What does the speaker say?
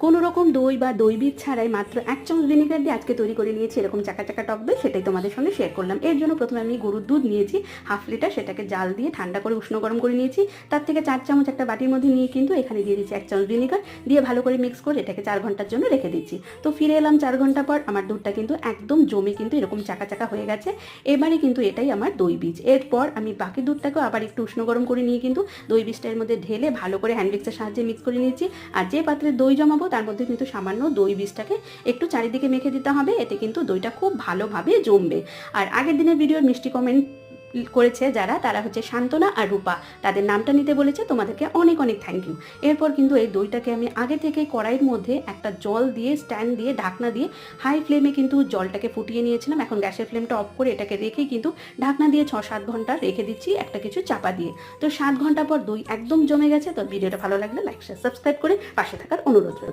কোনো রকম দই বা দই বীজ ছাড়াই মাত্র 1 চামচ ভিনেগার দিয়ে আজকে তৈরি করে নিয়েছি এরকম চাকা চাকা টক দই, সেটাই তোমাদের সঙ্গে শেয়ার করলাম। এর জন্য প্রথমে আমি গরুর দুধ নিয়েছি হাফ লিটার, সেটাকে জাল দিয়ে ঠান্ডা করে উষ্ণ গরম করে নিয়েছি। তার থেকে 4 চামচ একটা বাটির মধ্যে নিয়ে কিন্তু এখানে দিয়ে দিচ্ছি 1 চামচ ভিনেগার, দিয়ে ভালো করে মিক্স করে এটাকে 4 ঘন্টার জন্য রেখে দিচ্ছি। তো ফিরে এলাম 4 ঘন্টা পর, আমার দুধটা কিন্তু একদম জমে কিন্তু এরকম চাকা চাকা হয়ে গেছে। এবারে কিন্তু এটাই আমার দই বীজ। এরপর আমি বাকি দুধটাকেও আবার একটু উষ্ণ গরম করে নিয়ে কিন্তু দই বীজটা এর মধ্যে ঢেলে ভালো করে হ্যান্ড মিক্সের সাহায্যে মিক্স করে নিয়েছি। আর যে পাত্রে দই জমাবো তার মধ্যে কিন্তু সামান্য দই বীজটাকে একটু চারিদিকে মেখে দিতে হবে, এতে কিন্তু দইটা খুব ভালোভাবে জমবে। আর আগের দিনের ভিডিওর মিষ্টি কমেন্ট করেছে যারা, তারা হচ্ছে শান্তনা আর রূপা, তাদের নামটা নিতে বলেছে, তোমাদেরকে অনেক অনেক থ্যাংক ইউ। এরপর কিন্তু এই দইটাকে আমি আগে থেকে কড়াইয়ের মধ্যে একটা জল দিয়ে স্ট্যান্ড দিয়ে ঢাকনা দিয়ে হাই ফ্লেমে কিন্তু জলটাকে ফুটিয়ে নিয়েছিলাম। এখন গ্যাসের ফ্লেমটা অফ করে এটাকে রেখে কিন্তু ঢাকনা দিয়ে 6-7 ঘন্টা রেখে দিচ্ছি একটা কিছু চাপা দিয়ে। তো 7 ঘন্টা পর দই একদম জমে গেছে। তো ভিডিওটা ভালো লাগলে লাইক শেয়ার সাবস্ক্রাইব করে পাশে থাকার অনুরোধ রইল।